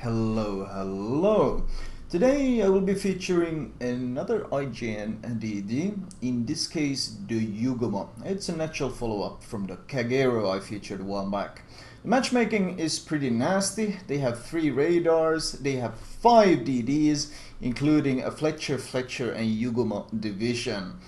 Hello. Today I will be featuring another IGN DD, in this case the Yugumo. It's a natural follow-up from the Kagero I featured a while back. The matchmaking is pretty nasty. They have 3 radars, they have 5 DDs, including a Fletcher, and Yugumo division.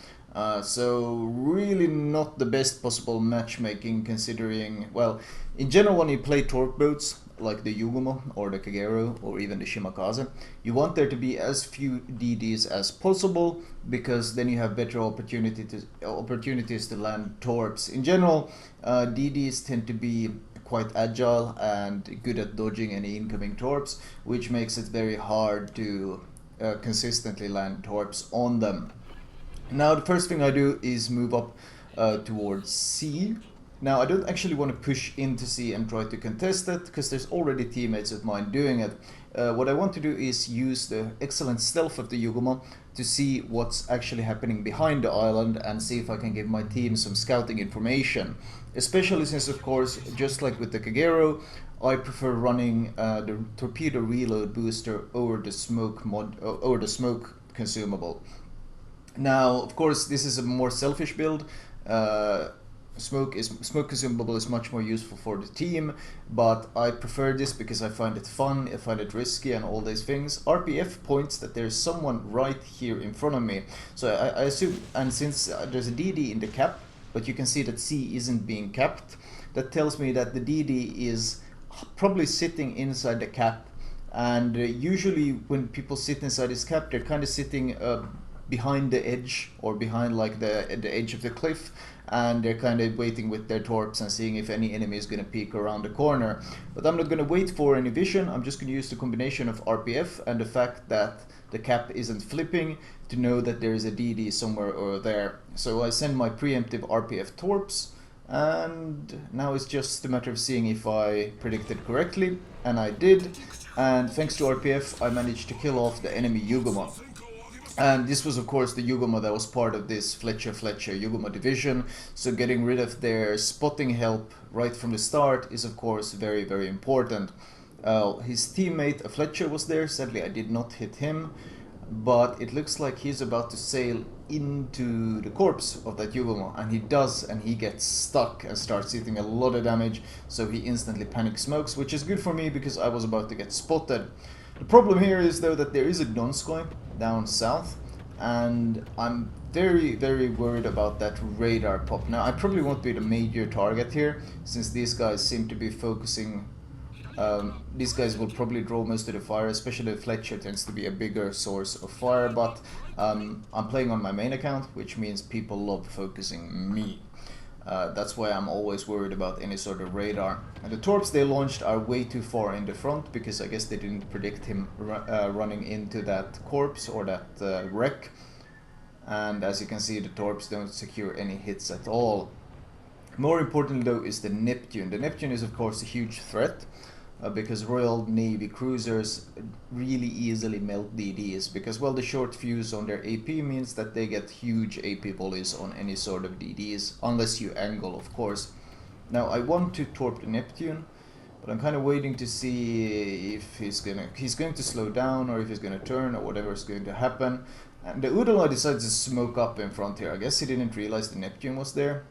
So really not the best possible matchmaking considering, well, in general when you play torp boats like the Yugumo or the Kagero or even the Shimakaze, you want there to be as few DDs as possible because then you have better opportunities to land torps. In general, DDs tend to be quite agile and good at dodging any incoming torps, which makes it very hard to consistently land torps on them. Now the first thing I do is move up towards C. Now I don't actually want to push into C and try to contest it because there's already teammates of mine doing it. What I want to do is use the excellent stealth of the Yugumo to see what's actually happening behind the island and see if I can give my team some scouting information. Especially since, of course, just like with the Kagero, I prefer running the Torpedo reload booster over the smoke consumable. Now, of course, this is a more selfish build. Smoke consumable is much more useful for the team, but I prefer this because I find it fun, I find it risky and all these things. RPF points that there's someone right here in front of me. So I assume, and since there's a DD in the cap, but you can see that C isn't being capped, that tells me that the DD is probably sitting inside the cap. And usually when people sit inside this cap, they're kind of sitting behind the edge or behind like the edge of the cliff, and they're kind of waiting with their torps and seeing if any enemy is going to peek around the corner. But I'm not going to wait for any vision. I'm just going to use the combination of RPF and the fact that the cap isn't flipping to know that there is a DD somewhere over there. So I send my preemptive RPF torps, and now it's just a matter of seeing if I predicted correctly, and I did. And thanks to RPF I managed to kill off the enemy Yugumo. And this was of course the Yugumo that was part of this Fletcher Yugumo division, so getting rid of their spotting help right from the start is of course very important. His teammate Fletcher was there. Sadly I did not hit him, but it looks like he's about to sail into the corpse of that Yugumo, and he does, and he gets stuck and starts eating a lot of damage, so he instantly panic smokes, which is good for me because I was about to get spotted. The problem here is though that there is a Donskoy down south, and I'm very worried about that radar pop. Now I probably won't be the major target here since these guys seem to be focusing. These guys will probably draw most of the fire, especially Fletcher tends to be a bigger source of fire, but I'm playing on my main account, which means people love focusing me. That's why I'm always worried about any sort of radar. And the torps they launched are way too far in the front because I guess they didn't predict him running into that corpse or that wreck. And as you can see, the torps don't secure any hits at all. More importantly though is the Neptune. The Neptune is of course a huge threat because Royal Navy cruisers really easily melt DDs because, well, the short fuse on their AP means that they get huge AP volleys on any sort of DDs, unless you angle, of course. Now I want to torp the Neptune, but I'm kind of waiting to see if he's going to slow down or if he's going to turn or whatever is going to happen. And the Udala decides to smoke up in front here. I guess he didn't realize the Neptune was there,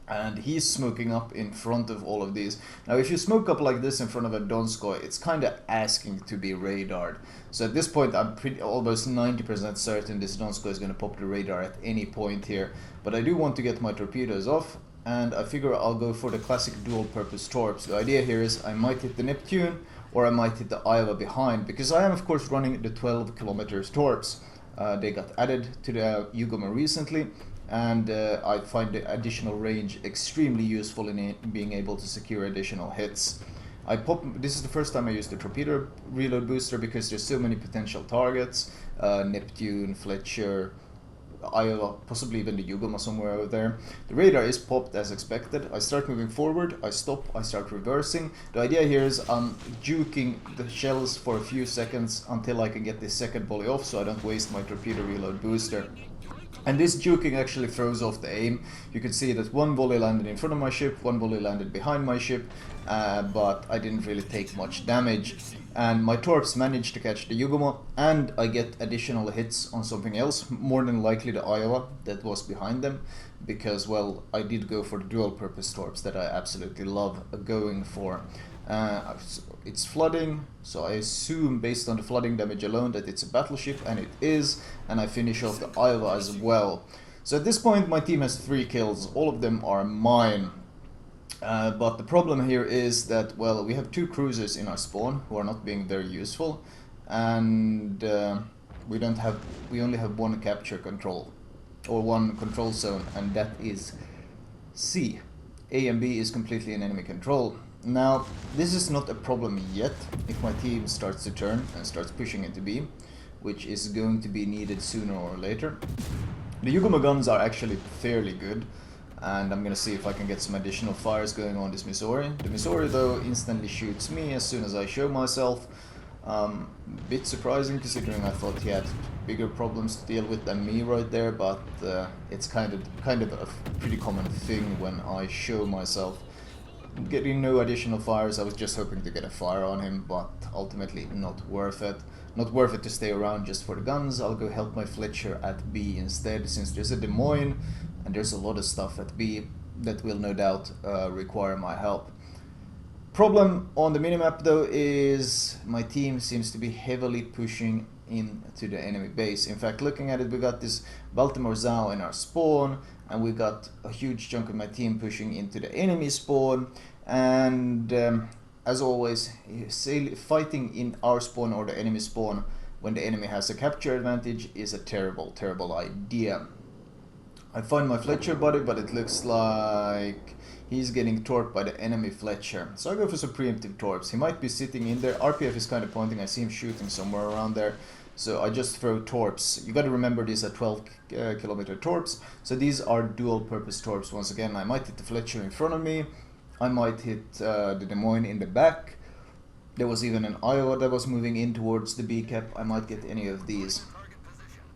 and he's smoking up in front of all of these. Now if you smoke up like this in front of a Donskoy, it's kind of asking to be radared. So at this point I'm almost 90% certain this Donskoy is going to pop the radar at any point here. But I do want to get my torpedoes off, and I figure I'll go for the classic dual purpose torps. The idea here is I might hit the Neptune or I might hit the Iowa behind, because I am of course running the 12 kilometers torps. They got added to the Yugumo recently, and I find the additional range extremely useful in being able to secure additional hits. This is the first time I used the Torpedo reload booster because there's so many potential targets. Neptune, Fletcher, Iowa, possibly even the Yugumo somewhere over there. The radar is popped as expected. I start moving forward, I stop, I start reversing. The idea here is I'm juking the shells for a few seconds until I can get this second volley off so I don't waste my Torpedo reload booster. And this juking actually throws off the aim. You can see that one volley landed in front of my ship, one volley landed behind my ship, but I didn't really take much damage. and my torps manage to catch the Yugumo, and I get additional hits on something else, more than likely the Iowa that was behind them, because, well, I did go for the dual purpose torps that I absolutely love going for. It's flooding, so I assume based on the flooding damage alone that it's a battleship, and it is, and I finish off the Iowa as well. So at this point my team has 3 kills, all of them are mine. But the problem here is that, well, we have 2 cruisers in our spawn who are not being very useful, and we only have 1 capture control, or 1 control zone, and that is C. A and B is completely in enemy control. Now, this is not a problem yet if my team starts to turn and starts pushing into B, which is going to be needed sooner or later. The Yugumo guns are actually fairly good, and I'm gonna see if I can get some additional fires going on this Missouri. The Missouri, though, instantly shoots me as soon as I show myself. Bit surprising considering I thought he had bigger problems to deal with than me right there, but it's kind of a pretty common thing when I show myself. Getting no additional fires, I was just hoping to get a fire on him, but ultimately not worth it. Not worth it to stay around just for the guns. I'll go help my Fletcher at B instead, since there's a Des Moines and there's a lot of stuff at B that will no doubt require my help. Problem on the minimap though is my team seems to be heavily pushing into the enemy base. In fact, looking at it, we got this Baltimore Zao in our spawn, and we got a huge chunk of my team pushing into the enemy spawn, and as always, fighting in our spawn or the enemy spawn when the enemy has a capture advantage is a terrible, terrible idea. I find my Fletcher buddy, but it looks like he's getting torped by the enemy Fletcher. So I go for some preemptive torps. He might be sitting in there. RPF is kind of pointing. I see him shooting somewhere around there. So I just throw torps. You got to remember these are 12 kilometer torps. So these are dual purpose torps. Once again, I might hit the Fletcher in front of me. I might hit the Des Moines in the back. There was even an Iowa that was moving in towards the B cap. I might get any of these.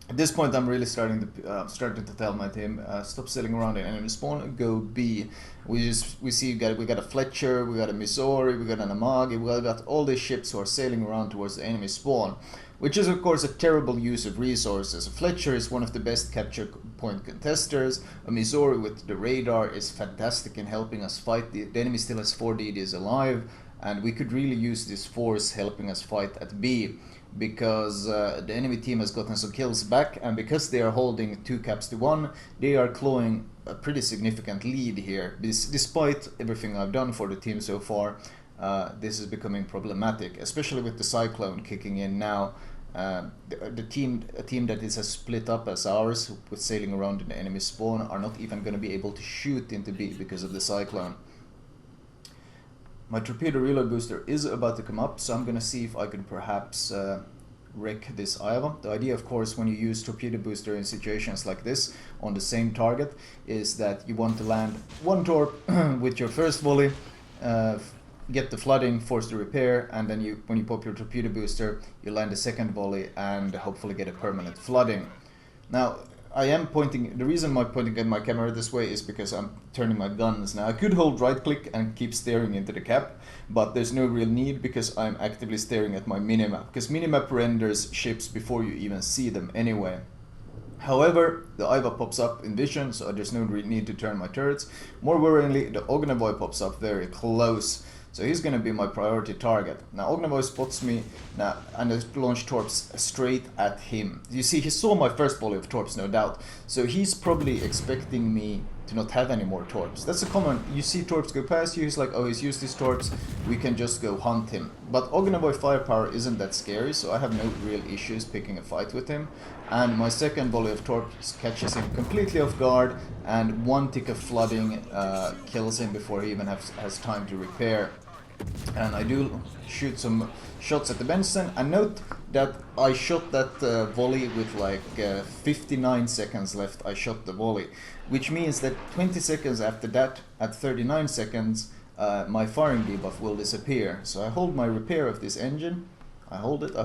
At this point, I'm really starting to tell my team, stop sailing around in enemy spawn, go B. We see we got a Fletcher, we got a Missouri, we got an Amagi, we got all these ships who are sailing around towards the enemy spawn, which is of course a terrible use of resources. A Fletcher is one of the best capture point contesters. A Missouri with the radar is fantastic in helping us fight. The enemy still has 4 DDs alive, and we could really use this force helping us fight at B, because the enemy team has gotten some kills back, and because they are holding 2 caps to 1, they are clawing a pretty significant lead here. Despite everything I've done for the team so far, this is becoming problematic, especially with the Cyclone kicking in now. A team that is as split up as ours, with sailing around in the enemy spawn, are not even going to be able to shoot into B because of the Cyclone. My torpedo reload booster is about to come up, so I'm going to see if I can perhaps wreck this Iowa. The idea, of course, when you use torpedo booster in situations like this on the same target, is that you want to land 1 torp with your first volley, get the flooding, force the repair, and then when you pop your torpedo booster, you land a 2nd volley and hopefully get a permanent flooding. Now, the reason I'm pointing at my camera this way is because I'm turning my guns. Now, I could hold right click and keep staring into the cap, but there's no real need because I'm actively staring at my minimap, because minimap renders ships before you even see them anyway. However, the Iowa pops up in vision, so there's no need to turn my turrets. More worryingly, the Ognavoy pops up very close, so he's going to be my priority target. Now, Ognavoy spots me now, and I launch torps straight at him. You see, he saw my first volley of torps, no doubt, so he's probably expecting me to not have any more torps. That's a common, you see torps go past you, he's like, oh, he's used his torps, we can just go hunt him. But Ognavoy firepower isn't that scary, so I have no real issues picking a fight with him. And my 2nd volley of torps catches him completely off guard, and 1 tick of flooding kills him before he even has time to repair. And I do shoot some shots at the Benson, and note that I shot that volley with like 59 seconds left. I shot the volley, which means that 20 seconds after that, at 39 seconds, my firing debuff will disappear. So I hold my repair of this engine, I hold it,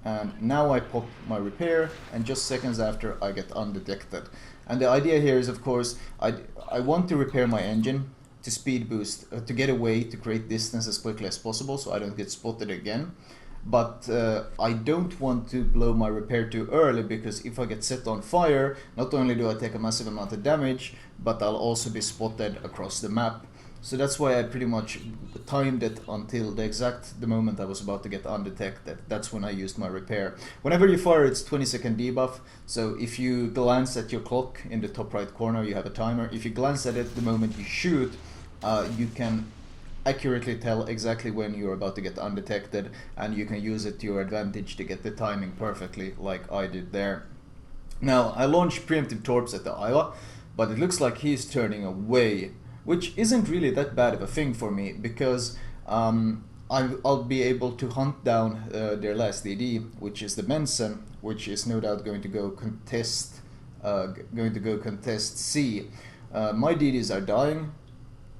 and now I pop my repair, and just seconds after I get undetected. And the idea here is, of course, I want to repair my engine, to speed boost, to get away, to create distance as quickly as possible so I don't get spotted again. But I don't want to blow my repair too early, because if I get set on fire, not only do I take a massive amount of damage, but I'll also be spotted across the map. So that's why I pretty much timed it until the moment I was about to get undetected. That's when I used my repair. Whenever you fire, it's 20-second debuff. So if you glance at your clock in the top right corner, you have a timer. If you glance at it the moment you shoot, you can accurately tell exactly when you're about to get undetected, and you can use it to your advantage to get the timing perfectly, like I did there. Now, I launched preemptive torps at the Iowa, but it looks like he's turning away, which isn't really that bad of a thing for me, because I'll be able to hunt down their last DD, which is the Benson, which is no doubt going to go contest C. My DDs are dying,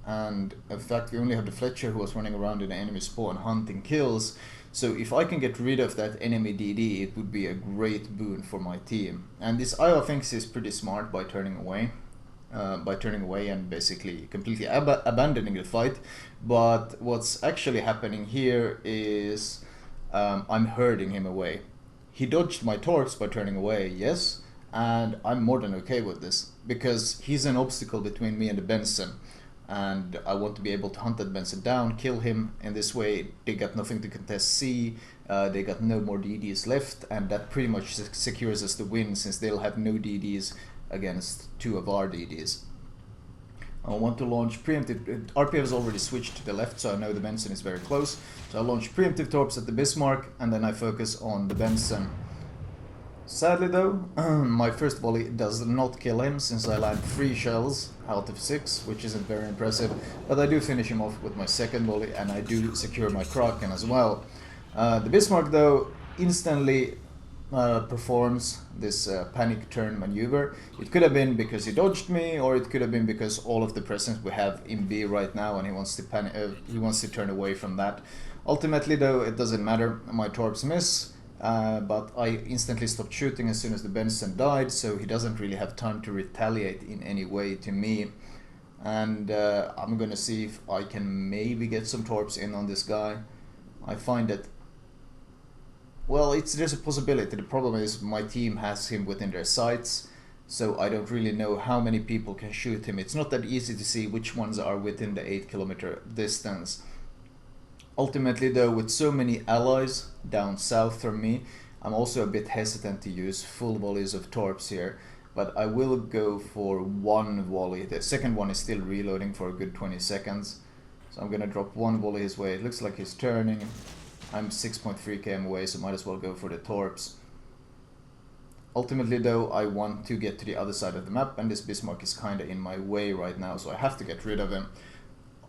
and in fact we only have the Fletcher who was running around in the enemy spawn hunting kills. So if I can get rid of that enemy DD, it would be a great boon for my team. And this Iowa thinks is pretty smart by turning away and basically completely abandoning the fight. But what's actually happening here is I'm herding him away. He dodged my torps by turning away, yes, and I'm more than okay with this, because he's an obstacle between me and the Benson. And I want to be able to hunt that Benson down, kill him. In this way, they got nothing to contest C, they got no more DDs left, and that pretty much secures us the win, since they'll have no DDs against 2 of our DDs. I want to launch preemptive. RP has already switched to the left, so I know the Benson is very close. So I launch preemptive torps at the Bismarck, and then I focus on the Benson. Sadly though, my first volley does not kill him, since I land 3 shells out of 6, which isn't very impressive, but I do finish him off with my second volley, and I do secure my Kraken as well. The Bismarck though instantly performs this panic turn maneuver. It could have been because he dodged me, or it could have been because all of the presence we have in B right now, and he wants to turn away from that. Ultimately though, it doesn't matter, my torps miss. But I instantly stopped shooting as soon as the Benson died, so he doesn't really have time to retaliate in any way to me. And I'm gonna see if I can maybe get some torps in on this guy. I find that, well, there's a possibility. The problem is my team has him within their sights, so I don't really know how many people can shoot him. It's not that easy to see which ones are within the 8-kilometer distance. Ultimately though, with so many allies down south from me, I'm also a bit hesitant to use full volleys of torps here, but I will go for 1 volley. The second one is still reloading for a good 20 seconds, so I'm gonna drop 1 volley his way. It looks like he's turning. I'm 6.3 km away, so might as well go for the torps. Ultimately though, I want to get to the other side of the map, and this Bismarck is kinda in my way right now, so I have to get rid of him.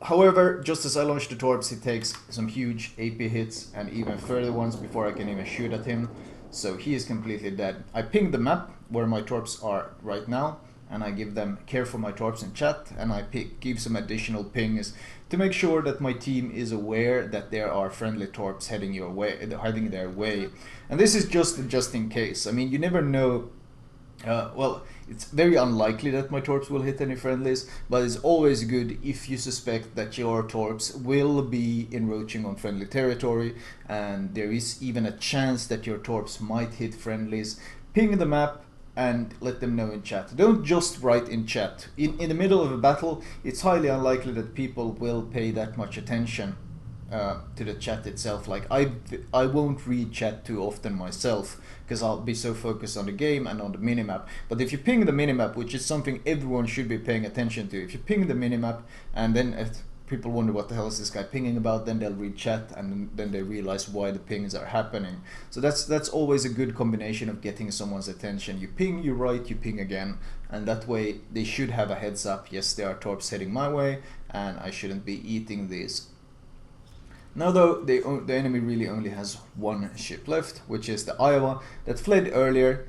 However, just as I launch the torps, he takes some huge AP hits, and even further ones before I can even shoot at him, so he is completely dead. I ping the map where my torps are right now, and I give them care for my torps in chat, and I give some additional pings to make sure that my team is aware that there are friendly torps heading their way. And this is just in case. I mean, you never know. Well, it's very unlikely that my torps will hit any friendlies, but it's always good if you suspect that your torps will be encroaching on friendly territory, and there is even a chance that your torps might hit friendlies. Ping the map and let them know in chat. Don't just write in chat. In the middle of a battle, it's highly unlikely that people will pay that much attention to the chat itself. Like I won't read chat too often myself, because I'll be so focused on the game and on the minimap. But if you ping the minimap, which is something everyone should be paying attention to, if you ping the minimap and then if people wonder what the hell is this guy pinging about, then they'll read chat and then they realize why the pings are happening. So that's always a good combination of getting someone's attention. You ping, you write, you ping again, and that way they should have a heads up. Yes, there are torps heading my way, and I shouldn't be eating these. Now though, the enemy really only has 1 ship left, which is the Iowa that fled earlier.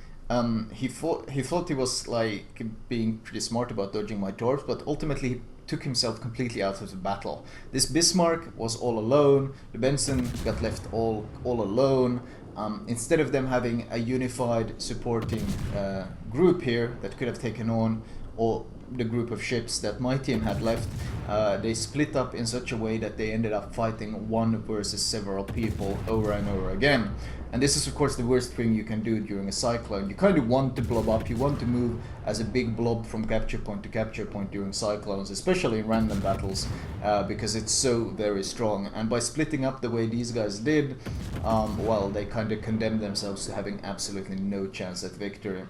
He thought he was like being pretty smart about dodging my torps, but ultimately he took himself completely out of the battle. This Bismarck was all alone, the Benson got left all alone. Instead of them having a unified supporting group here that could have taken on or the group of ships that my team had left, they split up in such a way that they ended up fighting one versus several people over and over again. And this is of course the worst thing you can do during a cyclone. You kind of want to blob up, you want to move as a big blob from capture point to capture point during cyclones, especially in random battles, because it's so very strong. And by splitting up the way these guys did, well, they kind of condemned themselves to having absolutely no chance at victory.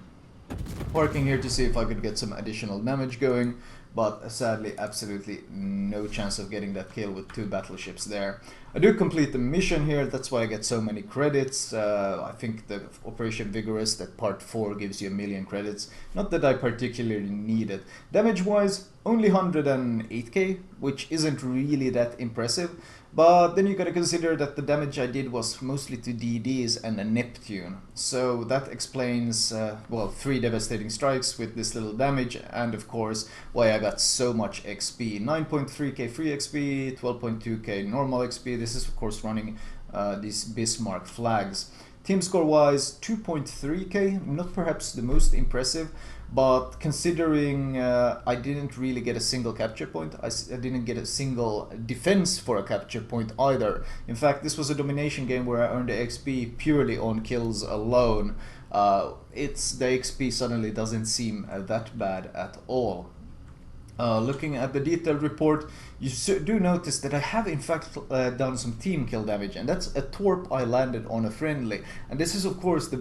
Working here to see if I could get some additional damage going, but sadly absolutely no chance of getting that kill with 2 battleships there. I do complete the mission here, that's why I get so many credits. I think the Operation Vigorous, that part 4 gives you 1,000,000 credits. Not that I particularly need it. Damage wise, only 108k, which isn't really that impressive. But then you gotta consider that the damage I did was mostly to DDs and a Neptune. So that explains, well, 3 devastating strikes with this little damage, and of course why I got so much XP. 9.3k free XP, 12.2k normal XP. This is of course running these Bismarck flags. Team score wise, 2.3k, not perhaps the most impressive, but considering I didn't really get a single capture point, I didn't get a single defense for a capture point either. In fact, this was a domination game where I earned the XP purely on kills alone. The XP suddenly doesn't seem that bad at all. Looking at the detailed report, you do notice that I have in fact done some team kill damage, and that's a torp I landed on a friendly. And this is of course the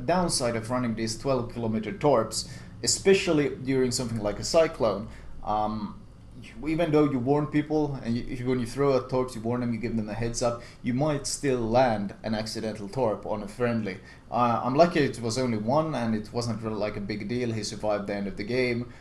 downside of running these 12-kilometer torps, especially during something like a cyclone. Even though you warn people, and when you throw out torps, you warn them, you give them a heads up, you might still land an accidental torp on a friendly. I'm lucky it was only one, and it wasn't really like a big deal. He survived the end of the game,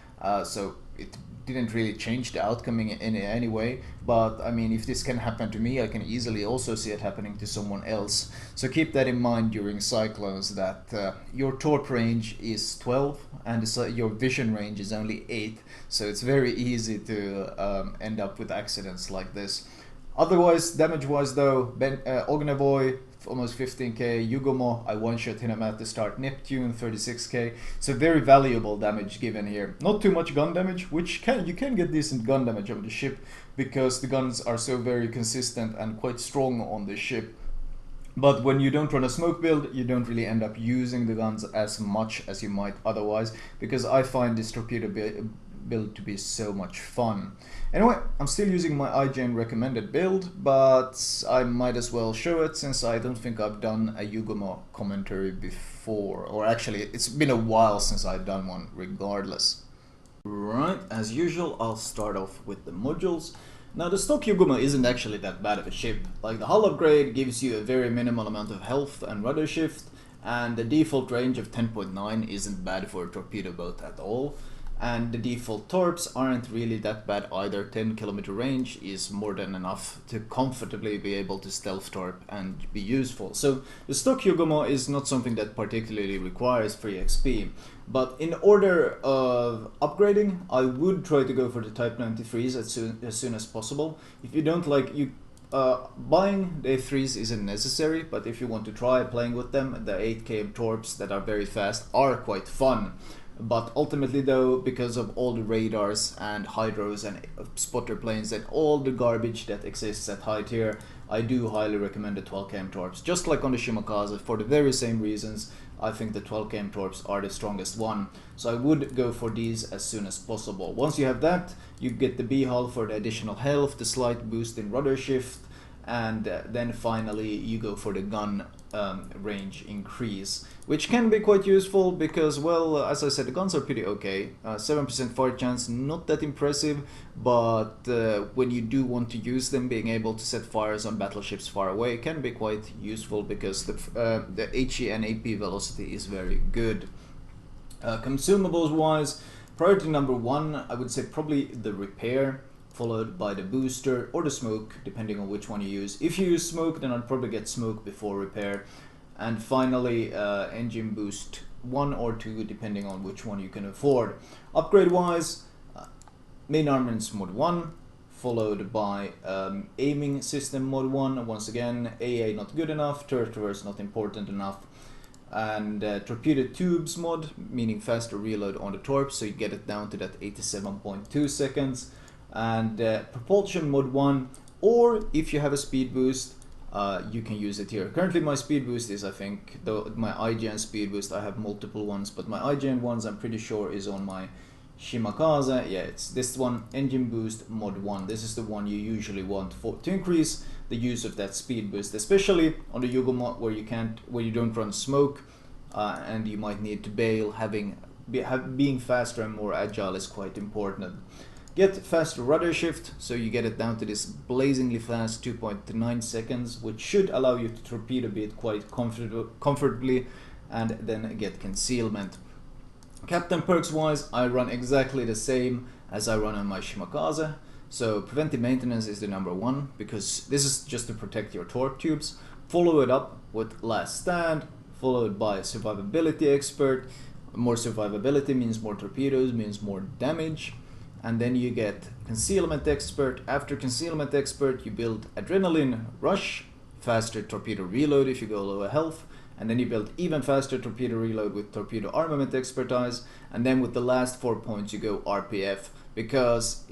so it didn't really change the outcome in any way. But I mean, if this can happen to me, I can easily also see it happening to someone else. So keep that in mind during cyclones, that your torp range is 12 and your vision range is only 8, so it's very easy to end up with accidents like this. Otherwise, damage wise though, Ognavoy, almost 15k, Yugumo, I one-shot him at the start, Neptune, 36k, so very valuable damage given here. Not too much gun damage, which you can get decent gun damage on the ship, because the guns are so very consistent and quite strong on the ship. But when you don't run a smoke build, you don't really end up using the guns as much as you might otherwise, because I find this torpedo build to be so much fun. Anyway, I'm still using my IGN recommended build, but I might as well show it since I don't think I've done a Yugumo commentary before, or actually it's been a while since I've done one regardless. Right, as usual I'll start off with the modules. Now the stock Yugumo isn't actually that bad of a ship. Like, the hull upgrade gives you a very minimal amount of health and rudder shift, and the default range of 10.9 isn't bad for a torpedo boat at all. And the default torps aren't really that bad either. 10-kilometer range is more than enough to comfortably be able to stealth torp and be useful. So the stock Yugumo is not something that particularly requires free XP. But in order of upgrading, I would try to go for the Type 93s as soon as possible. If you don't like, buying the A3s isn't necessary, but if you want to try playing with them, the 8km torps that are very fast are quite fun. But ultimately though, because of all the radars and hydros and spotter planes and all the garbage that exists at high tier, I do highly recommend the 12km torps. Just like on the Shimakaze, for the very same reasons, I think the 12km torps are the strongest one. So I would go for these as soon as possible. Once you have that, you get the B hull for the additional health, the slight boost in rudder shift, and then finally you go for the gun range increase, which can be quite useful because, well, as I said, the guns are pretty okay. 7% fire chance, not that impressive, but when you do want to use them, being able to set fires on battleships far away can be quite useful because the HE and AP velocity is very good. Consumables wise, priority number 1, I would say probably the repair, followed by the booster or the smoke, depending on which one you use. If you use smoke, then I'd probably get smoke before repair. And finally, engine boost 1 or 2, depending on which one you can afford. Upgrade wise, main armaments mod 1, followed by aiming system mod 1. Once again, AA not good enough, turret reverse not important enough. and torpedo tubes mod, meaning faster reload on the torps, so you get it down to that 87.2 seconds, and propulsion mod 1, or if you have a speed boost, you can use it here. Currently my speed boost is, I think, though my IGN speed boost, I have multiple ones, but my IGN ones I'm pretty sure is on my Shimakaze. Yeah, it's this one, engine boost mod 1. This is the one you usually want to increase the use of that speed boost, especially on the Yugumo where you don't run smoke, and you might need to bail. Being faster and more agile is quite important. Get faster rudder shift, so you get it down to this blazingly fast 2.9 seconds, which should allow you to torpedo beat quite comfortably, and then get concealment. Captain perks wise, I run exactly the same as I run on my Shimakaze. So preventive maintenance is the number 1, because this is just to protect your torp tubes. Follow it up with last stand, followed by survivability expert. More survivability means more torpedoes, means more damage. And then you get concealment expert. After concealment expert, you build adrenaline rush, faster torpedo reload if you go lower health, and then you build even faster torpedo reload with torpedo armament expertise, and then with the last 4 points you go RPF, because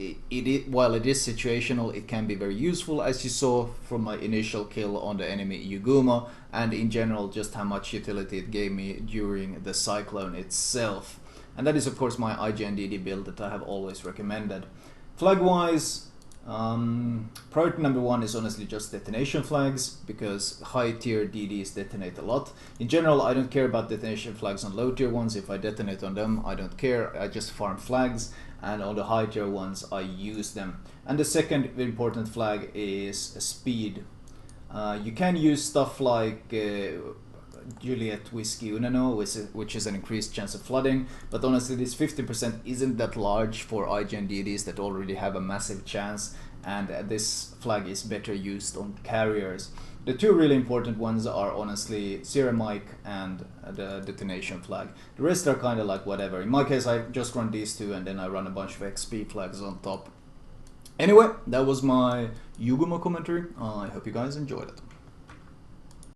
while it is situational, it can be very useful, as you saw from my initial kill on the enemy Yugumo, and in general just how much utility it gave me during the Cyclone itself. And that is of course my IGN-DD build that I have always recommended. Flag wise, priority number 1 is honestly just detonation flags, because high tier DDs detonate a lot. In general, I don't care about detonation flags on low tier ones. If I detonate on them, I don't care, I just farm flags, and on the high tier ones I use them. And the second important flag is speed. You can use stuff like Juliet Whiskey Unano, which is an increased chance of flooding, but honestly this 50% isn't that large for IGN DDs that already have a massive chance, and this flag is better used on carriers. The two really important ones are honestly Ceramic and the detonation flag. The rest are kind of like whatever. In my case I just run these two, and then I run a bunch of XP flags on top. Anyway, that was my Yugumo commentary. I hope you guys enjoyed it.